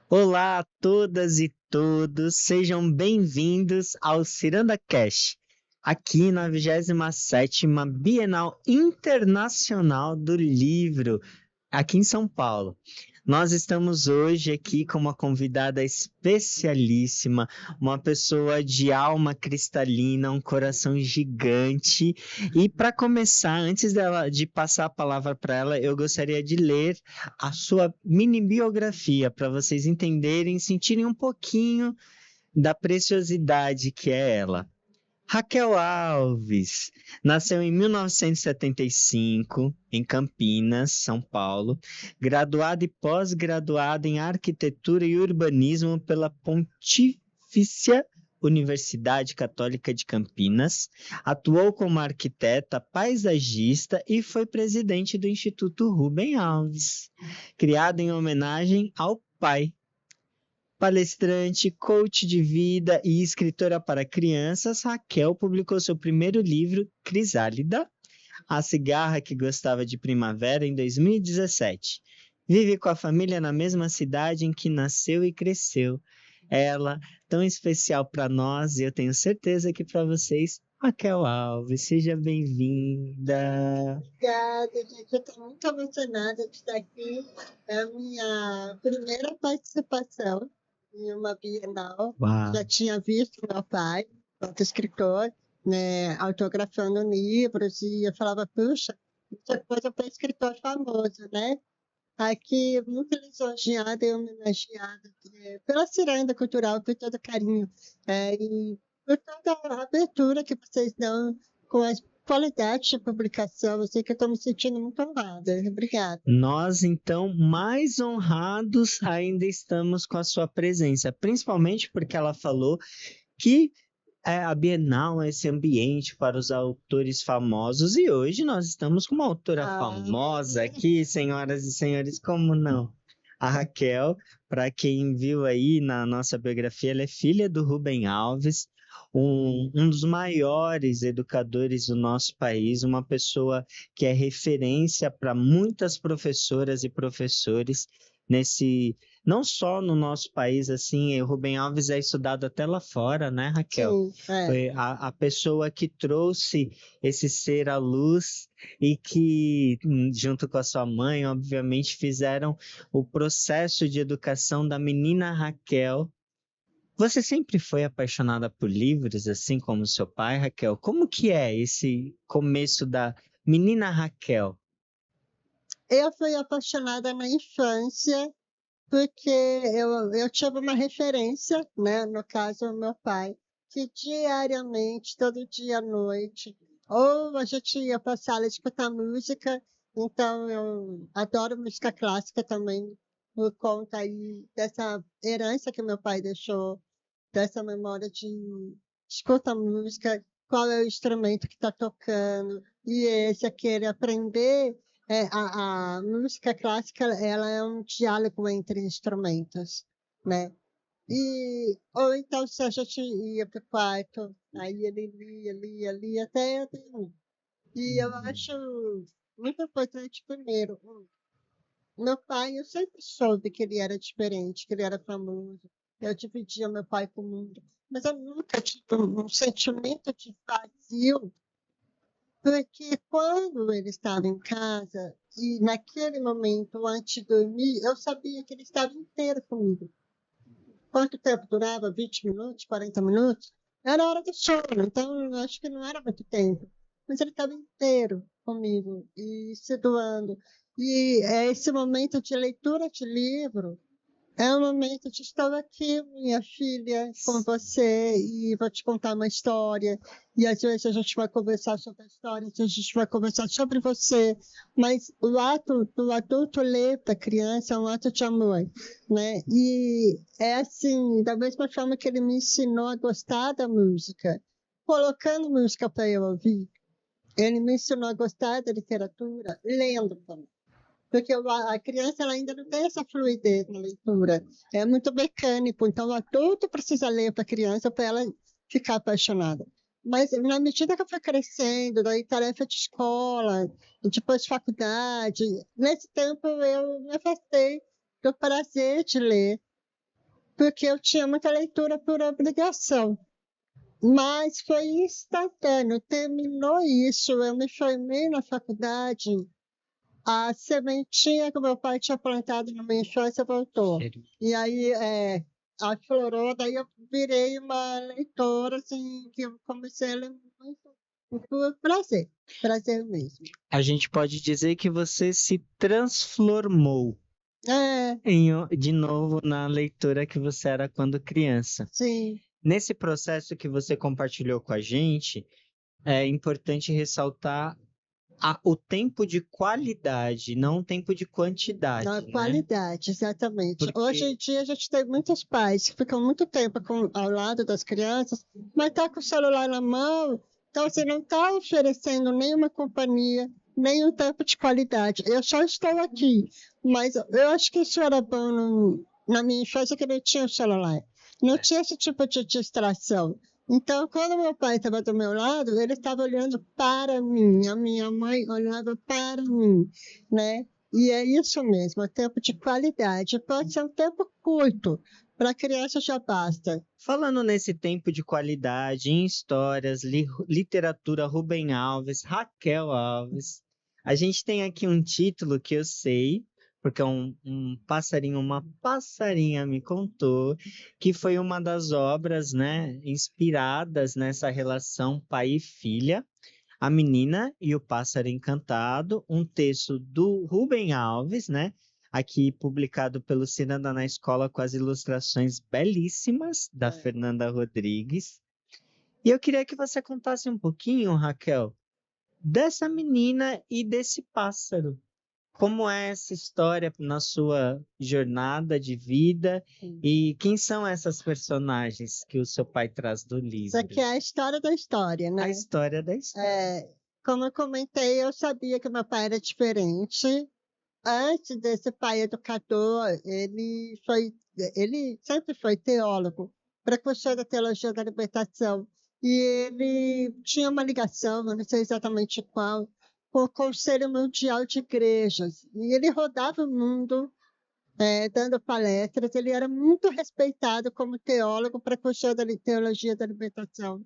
Olá a todas e todos, sejam bem-vindos ao Ciranda Cash, aqui na 27ª Bienal Internacional do Livro, aqui em São Paulo. Nós estamos hoje aqui com uma convidada especialíssima, uma pessoa de alma cristalina, um coração gigante. E para começar, antes de passar a palavra para ela, eu gostaria de ler a sua mini biografia para vocês entenderem, sentirem um pouquinho da preciosidade que é ela. Raquel Alves nasceu em 1975, em Campinas, São Paulo, graduada e pós-graduada em Arquitetura e Urbanismo pela Pontifícia Universidade Católica de Campinas, atuou como arquiteta, paisagista e foi presidente do Instituto Rubem Alves, criado em homenagem ao pai. Palestrante, coach de vida e escritora para crianças, Raquel publicou seu primeiro livro, Crisálida, a cigarra que gostava de primavera, em 2017. Vive com a família na mesma cidade em que nasceu e cresceu. Ela, tão especial para nós, e eu tenho certeza que para vocês, Raquel Alves, seja bem-vinda. Obrigada, gente. Eu estou muito emocionada de estar aqui. É a minha primeira participação em uma Bienal. Uau. Já tinha visto meu pai, outro escritor, né, autografando livros, e eu falava, puxa, isso é coisa para escritor famoso, né? Aqui, muito lisonjeada e homenageada pela Ciranda Cultural, por todo o carinho e por toda a abertura que vocês dão com a qualidade de publicação. Eu sei que eu estou me sentindo muito honrada. Obrigada. Nós, então, mais honrados ainda estamos com a sua presença, principalmente porque ela falou que a Bienal é esse ambiente para os autores famosos, e hoje nós estamos com uma autora famosa aqui, senhoras e senhores, como não? A Raquel, para quem viu aí na nossa biografia, ela é filha do Rubem Alves, um dos maiores educadores do nosso país, uma pessoa que é referência para muitas professoras e professores nesse, não só no nosso país, assim, o Rubem Alves é estudado até lá fora, né, Raquel? Sim, Foi a pessoa que trouxe esse ser à luz e que, junto com a sua mãe, obviamente, fizeram o processo de educação da menina Raquel. Você sempre foi apaixonada por livros, assim como seu pai, Raquel? Como que é esse começo da menina Raquel? eu fui apaixonada na infância porque eu tive uma referência, né? No caso, o meu pai, que diariamente, todo dia à noite, ou a gente ia para a sala escutar música, então eu adoro música clássica também, por conta aí dessa herança que meu pai deixou, dessa memória de escutar música, qual é o instrumento que está tocando, e esse aquele aprender a música clássica, ela é um diálogo entre instrumentos, né? Ou então, se a gente ia para o quarto, aí ele lia, até eu dormir. E eu acho muito importante, primeiro, meu pai, eu sempre soube que ele era diferente, que ele era famoso. Eu dividia meu pai com o mundo. Mas eu nunca tive um sentimento de vazio, porque quando ele estava em casa, e naquele momento, antes de dormir, eu sabia que ele estava inteiro comigo. Quanto tempo durava? 20 minutos, 40 minutos? Era a hora do sono, então eu acho que não era muito tempo. Mas ele estava inteiro comigo e se doando. E é esse momento de leitura de livro é um momento de estar aqui, minha filha, com você, e vou te contar uma história. E às vezes a gente vai conversar sobre a história, às vezes a gente vai conversar sobre você. Mas o ato do adulto ler para a criança é um ato de amor, né? E é assim, da mesma forma que ele me ensinou a gostar da música, colocando música para eu ouvir, ele me ensinou a gostar da literatura, lendo também. Porque a criança ela ainda não tem essa fluidez na leitura. É muito mecânico. Então, o adulto precisa ler para a criança para ela ficar apaixonada. Mas, na medida que eu fui crescendo, daí tarefa de escola, e depois faculdade, nesse tempo eu me afastei do prazer de ler. porque eu tinha muita leitura por obrigação. Mas foi instantâneo, terminou isso, eu me formei na faculdade, a sementinha que meu pai tinha plantado na minha infância voltou. E aí aflorou, daí eu virei uma leitora, assim, que eu comecei a ler muito por prazer mesmo. A gente pode dizer que você se transformou É, de novo na leitura que você era quando criança. sim, Nesse processo que você compartilhou com a gente, é importante ressaltar o tempo de qualidade, não o tempo de na quantidade, né? qualidade, exatamente. Hoje em Porque dia a gente tem muitos pais que ficam muito tempo ao lado das crianças, mas tá com o celular na mão, então você não está oferecendo nenhuma companhia, nem um tempo de qualidade. Eu só estou aqui, mas eu acho que isso era bom na minha infância, que não tinha o celular. Não tinha esse tipo de distração. Então, quando meu pai estava do meu lado, ele estava olhando para mim, a minha mãe olhava para mim, né? E é isso mesmo, é tempo de qualidade. Pode ser um tempo curto, para a criança já basta. falando nesse tempo de qualidade, em histórias, literatura Rubem Alves, Raquel Alves, a gente tem aqui um título que eu sei, porque um passarinho, uma passarinha me contou, que foi uma das obras, né, inspiradas nessa relação pai e filha, A Menina e o Pássaro Encantado, um texto do Rubem Alves, né? Aqui publicado pelo Ciranda na Escola com as ilustrações belíssimas da Fernanda Rodrigues. E eu queria que você contasse um pouquinho, Raquel, dessa menina e desse pássaro. Como é essa história na sua jornada de vida e quem são essas personagens que o seu pai traz do Isso aqui livro? é a história da história, A né? história da história. Como eu comentei, eu sabia que meu pai era diferente. Antes desse pai educador, ele sempre foi teólogo, precursor da teologia da libertação. E ele tinha uma ligação, eu não sei exatamente qual, com o Conselho Mundial de Igrejas. E ele rodava o mundo dando palestras. Ele era muito respeitado como teólogo, precursor da teologia da libertação.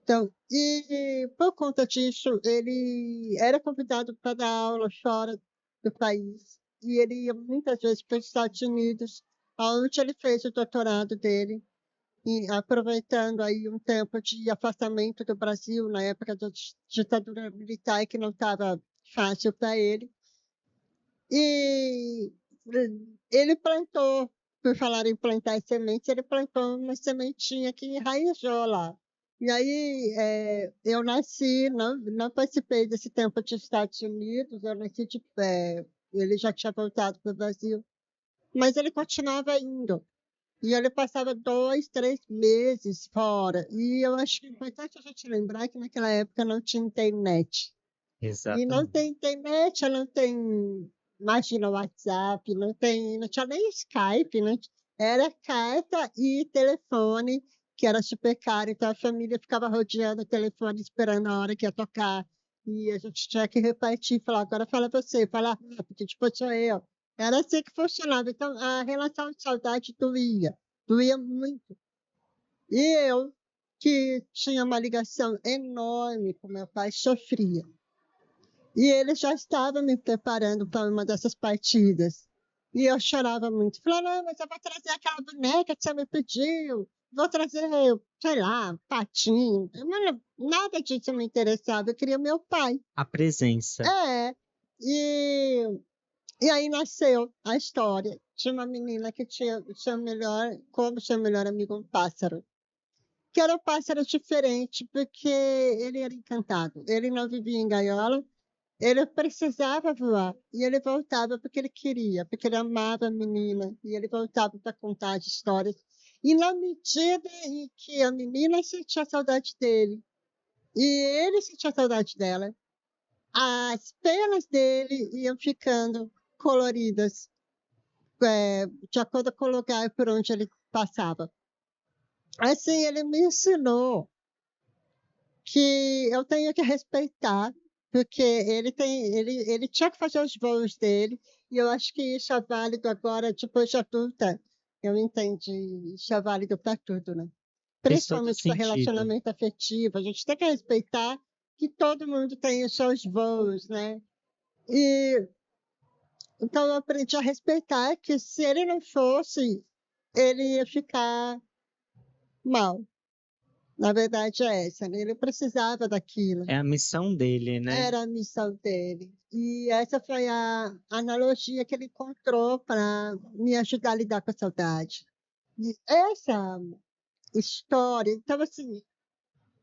Então, e por conta disso, ele era convidado para dar aula fora do país. E ele ia muitas vezes para os Estados Unidos, onde ele fez o doutorado dele, e aproveitando aí um tempo de afastamento do Brasil, na época da ditadura militar, que não estava fácil para ele. E ele plantou, por falar em plantar sementes, ele plantou uma sementinha que enraizou lá. E aí eu nasci, não participei desse tempo dos Estados Unidos, eu nasci ele já tinha voltado para o Brasil, mas ele continuava indo. E ele passava 2, 3 meses fora. E eu acho que é importante a gente lembrar que naquela época não tinha internet. E não Exatamente. tem internet, não tem, imagina, WhatsApp, não tinha nem Skype, né? Era carta e telefone, que era super caro, então a família ficava rodeando o telefone, esperando a hora que ia tocar, e a gente tinha que repartir, falar, agora fala você, fala rápido, tipo, sou eu. Era assim que funcionava, então a relação de saudade doía muito. E eu, que tinha uma ligação enorme com meu pai, sofria. E ele já estava me preparando para uma dessas partidas. E eu chorava muito. Falei, não, mas eu vou trazer aquela boneca que você me pediu. Vou trazer, sei lá, patinho. Mas nada disso me interessava. Eu queria meu pai. A presença. É. E, e aí nasceu a história de uma menina que tinha como seu melhor amigo, um pássaro. Que era um pássaro diferente, porque ele era encantado. Ele não vivia em gaiola, ele precisava voar e ele voltava porque ele queria, porque ele amava a menina e ele voltava para contar as histórias. E na medida em que a menina sentia saudade dele e ele sentia saudade dela, as penas dele iam ficando coloridas, de acordo com o lugar por onde ele passava. Assim, ele me ensinou que eu tenho que respeitar, porque ele tinha que fazer os voos dele, e eu acho que isso é válido agora, depois de adulta. eu entendi, isso é válido para tudo, né? Fez todo Principalmente para sentido. relacionamento afetivo, a gente tem que respeitar que todo mundo tem os seus voos, né? E então eu aprendi a respeitar que se ele não fosse, ele ia ficar mal. Na verdade é essa, né? Ele precisava daquilo. É a missão dele, né? Era a missão dele. E essa foi a analogia que ele encontrou para me ajudar a lidar com a saudade. E essa história, então assim,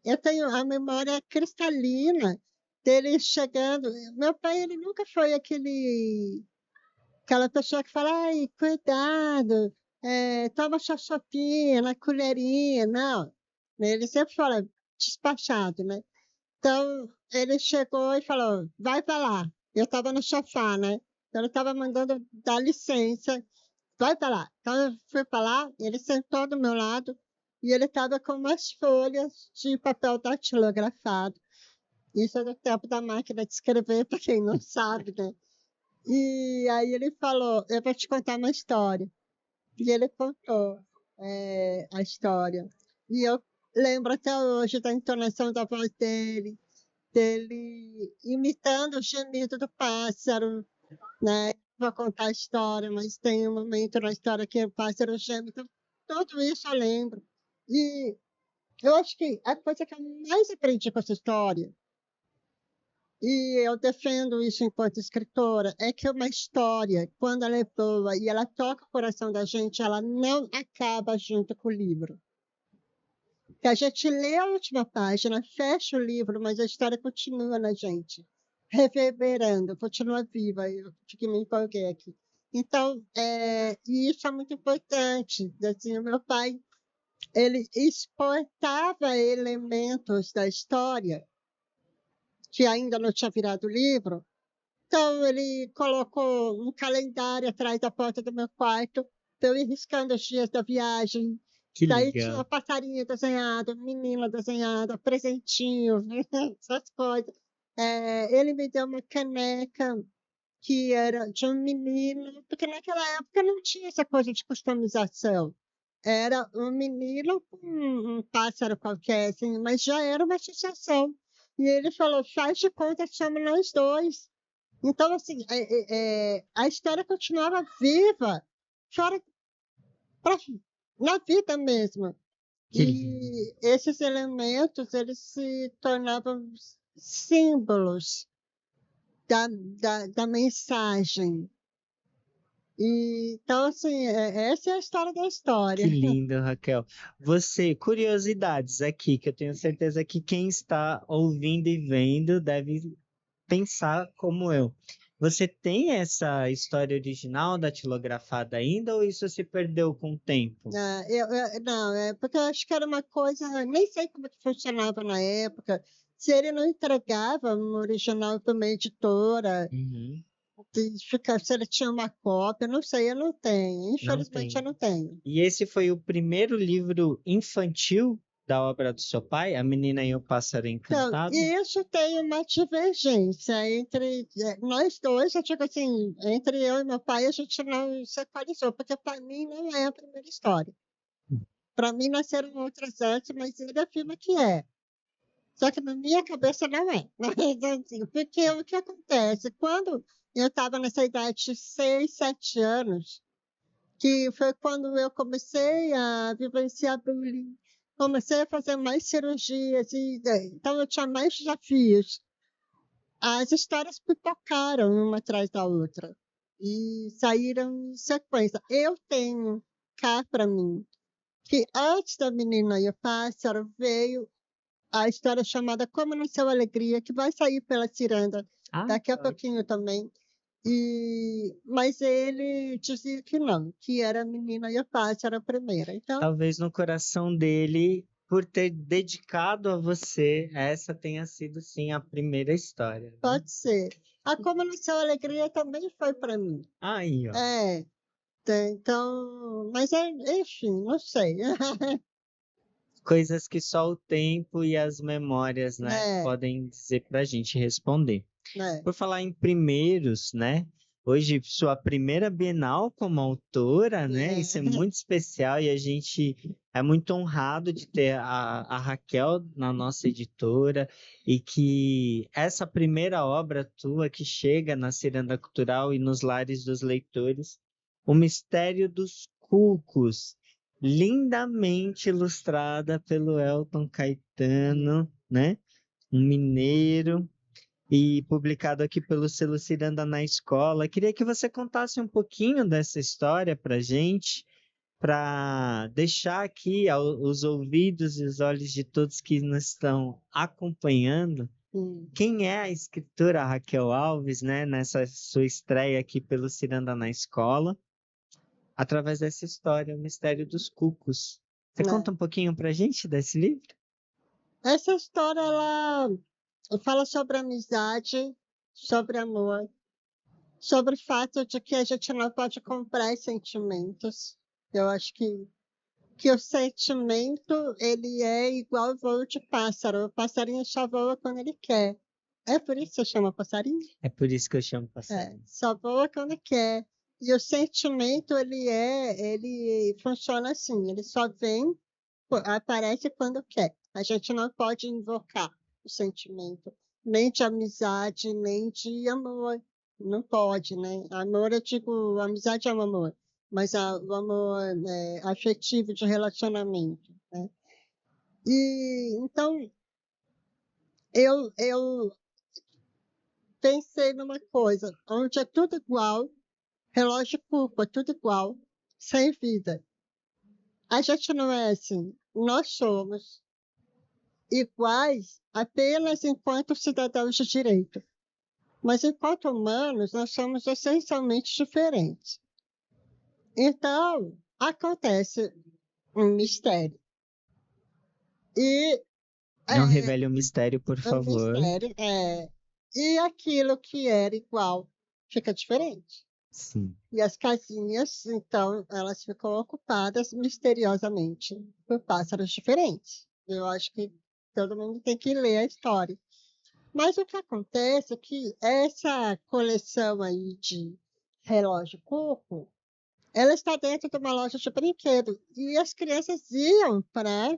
eu tenho a memória cristalina dele chegando. Meu pai, ele nunca foi aquela pessoa que fala, ai, cuidado, toma sua sopinha na colherinha. Não, ele sempre fala despachado, né? Então, ele chegou e falou: vai para lá. Eu estava no sofá, né? Então, ele estava mandando dar licença, vai para lá. Então, eu fui para lá, ele sentou do meu lado e ele estava com umas folhas de papel datilografado. Isso é do tempo da máquina de escrever, para quem não sabe, né? E aí ele falou: eu vou te contar uma história. E ele contou a história. E eu lembro até hoje da entonação da voz dele imitando o gemido do pássaro, né? Vou contar a história, mas tem um momento na história que o pássaro geme. Então, tudo isso eu lembro. E eu acho que a coisa que eu mais aprendi com essa história, e eu defendo isso enquanto escritora, é que uma história, quando ela é boa e ela toca o coração da gente, ela não acaba junto com o livro. Que a gente lê a última página, fecha o livro, mas a história continua na gente, reverberando, continua viva. Eu que me empolguei aqui. Então, e isso é muito importante. Assim, o meu pai, ele exportava elementos da história que ainda não tinha virado livro. Então, ele colocou um calendário atrás da porta do meu quarto, para eu ir riscando os dias da viagem. Que Daí tinha legal. passarinho desenhado, menina desenhada, presentinho, essas coisas. Ele me deu uma caneca que era de um menino, porque naquela época não tinha essa coisa de customização. Era um menino com um pássaro qualquer, assim, mas já era uma associação. E ele falou: faz de conta que somos nós dois. Então, assim, a história continuava viva, fora pra, na vida mesmo. Que lindo. E esses elementos, eles se tornavam símbolos da mensagem. E, então, assim, essa é a história da Que história. lindo, Raquel. Você, curiosidades aqui, que eu tenho certeza que quem está ouvindo e vendo deve pensar como eu. Você tem essa história original datilografada ainda ou isso se perdeu com o tempo? Não, porque eu acho que era uma coisa, nem sei como que funcionava na época, se ele não entregava um original para uma editora, Uhum. se ele tinha uma cópia, não sei, eu não tenho, Não infelizmente eu tem. não tenho. E esse foi o primeiro livro infantil da obra do seu pai, A Menina e o Pássaro Então, Encantado? isso tem uma divergência entre nós dois, eu digo assim, entre eu e meu pai, a gente não se equalizou, porque para mim não é a primeira história. Para mim nasceram outras antes, mas ele afirma que é. Só que na minha cabeça não é. Mas, assim, porque o que acontece? Quando eu estava nessa idade de 6, 7 anos, que foi quando eu comecei a vivenciar bullying, comecei a fazer mais cirurgias, então eu tinha mais desafios. As histórias pipocaram uma atrás da outra e saíram em sequência. Eu tenho cá para mim que antes da Menina e o Pássaro veio a história chamada Como Nasceu a Alegria, que vai sair pela Ciranda Ah, daqui a tá. pouquinho também. Mas ele dizia que não, que era a Menina e o Pássaro a primeira. Então, Talvez no coração dele, por ter dedicado a você, essa tenha sido sim a primeira história, né? pode ser. A Como Nasceu a Alegria também foi para mim. Aí, ó. É, então, mas enfim, não sei. Coisas que só o tempo e as memórias, né, É, podem dizer pra gente responder. né? Por falar em primeiros, né? hoje sua primeira Bienal como autora, né? Isso é É, muito especial e a gente é muito honrado de ter a Raquel na nossa editora e que essa primeira obra tua que chega na Ciranda Cultural e nos lares dos leitores, O Mistério dos Cucos, lindamente ilustrada pelo Elton Caetano, né? Um mineiro e publicado aqui pelo selo Ciranda na Escola. Queria que você contasse um pouquinho dessa história para gente, para deixar aqui os ouvidos e os olhos de todos que nos estão acompanhando. sim. Quem é a escritora Raquel Alves, né, nessa sua estreia aqui pelo Ciranda na Escola, através dessa história, O Mistério dos Cucos. Você conta Né? um pouquinho para gente desse livro? Essa história, ela fala sobre amizade, sobre amor, sobre o fato de que a gente não pode comprar sentimentos. Eu acho que o sentimento, ele é igual voo de pássaro. O passarinho só voa quando ele quer. É por isso que se chama passarinho? É por isso que eu chamo É, passarinho. só voa quando quer. E o sentimento, ele funciona assim, ele só vem, aparece quando quer. A gente não pode invocar o sentimento, nem de amizade, nem de amor. Não pode, né? Amor, eu digo, amizade é um amor, mas o amor afetivo de relacionamento, né? E então eu pensei numa coisa, onde é tudo igual, relógio curvo, é tudo igual, sem vida. A gente não é assim. Nós somos iguais apenas enquanto cidadãos de direito. Mas enquanto humanos, nós somos essencialmente diferentes. Então, acontece um mistério. E Não é, revele o mistério, por um favor. mistério e aquilo que era igual fica diferente. Sim. E as casinhas, então, elas ficam ocupadas misteriosamente por pássaros diferentes. Eu acho que todo mundo tem que ler a história. Mas o que acontece é que essa coleção aí de relógio Coco, ela está dentro de uma loja de brinquedo. E as crianças iam para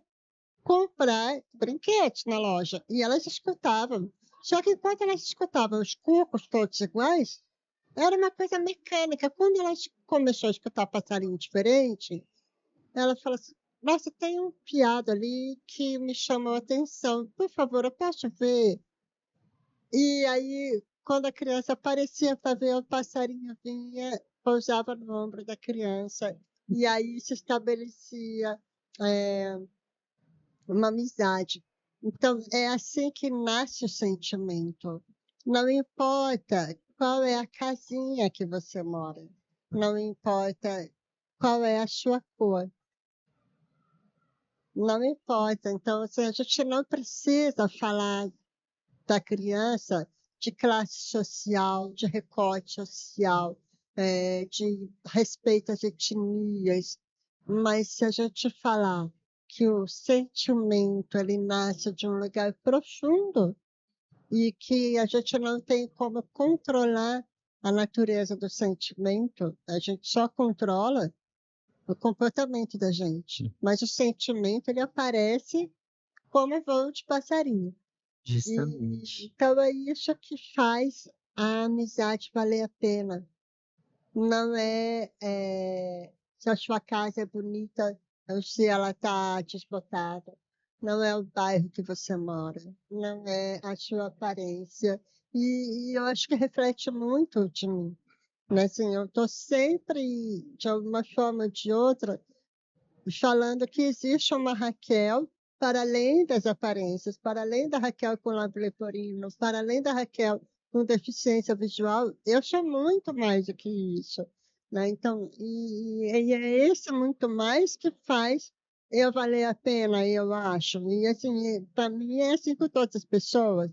comprar brinquedos na loja. E elas escutavam. Só que enquanto elas escutavam os cocos todos iguais, era uma coisa mecânica. Quando ela começou a escutar passarinho diferente, ela falou assim: Nossa, tem um piado ali que me chamou a atenção. Por favor, eu posso ver? E aí, quando a criança aparecia para ver, o passarinho vinha, pousava no ombro da criança. E aí se estabelecia é, uma amizade. Então, é assim que nasce o sentimento. Não importa qual é a casinha que você mora, não importa qual é a sua cor, não importa. Então, assim, a gente não precisa falar da criança de classe social, de recorte social, de respeito às etnias, mas se a gente falar que o sentimento ele nasce de um lugar profundo e que a gente não tem como controlar a natureza do sentimento, a gente só controla o comportamento da gente, mas o sentimento ele aparece como voo de passarinho. E, Justamente. então é isso que faz a amizade valer a pena. Não se a sua casa é bonita ou se ela está desbotada. Não é o bairro que você mora. Não é a sua aparência. E eu acho que reflete muito de mim. Né? Assim, eu estou sempre, de alguma forma ou de outra, falando que existe uma Raquel para além das aparências, para além da Raquel com lábio leporino, para além da Raquel com deficiência visual, eu sou muito mais do que isso. Né? Então, e é esse muito mais que faz eu valer a pena, eu acho. E assim, para mim é assim com todas as pessoas.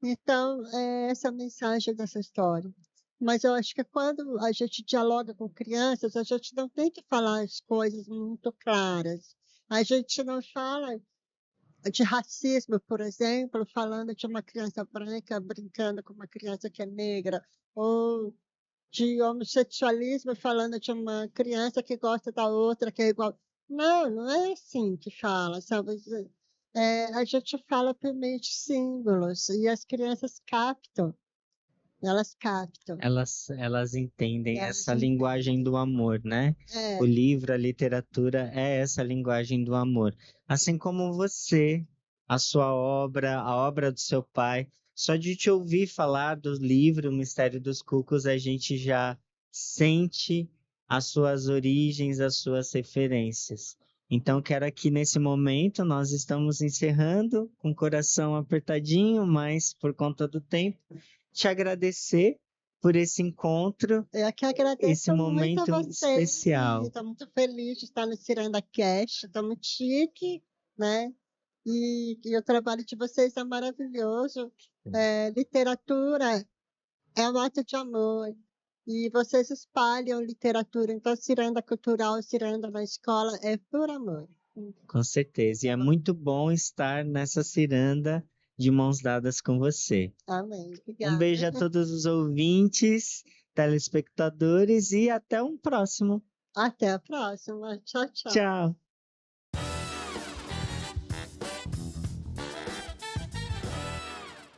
Então, é essa a mensagem dessa história. Mas eu acho que quando a gente dialoga com crianças, a gente não tem que falar as coisas muito claras. A gente não fala de racismo, por exemplo, falando de uma criança branca brincando com uma criança que é negra, ou de homossexualismo, falando de uma criança que gosta da outra, que é igual. Não, não é assim que fala, sabe? A gente fala por meio de símbolos e as crianças captam, elas captam. Elas entendem Elas essa entendem. linguagem do amor, né? O É, livro, a literatura é essa linguagem do amor. Assim como você, a sua obra, a obra do seu pai, só de te ouvir falar do livro O Mistério dos Cucos, a gente já sente as suas origens, as suas referências. Então, quero aqui nesse momento, nós estamos encerrando com o coração apertadinho, mas por conta do tempo, te agradecer por esse encontro, eu que esse agradeço muito a momento você e especial. estou muito feliz de estar no Ciranda Cast, estou muito chique, né? E o trabalho de vocês é maravilhoso. Literatura é um ato de amor e vocês espalham literatura, então ciranda cultural, ciranda na escola é por amor. Com certeza. E é muito bom estar nessa ciranda de mãos dadas com você. Amém. Um Obrigada. beijo a todos os ouvintes, telespectadores e até um próximo. Até a próxima. Tchau, tchau. Tchau.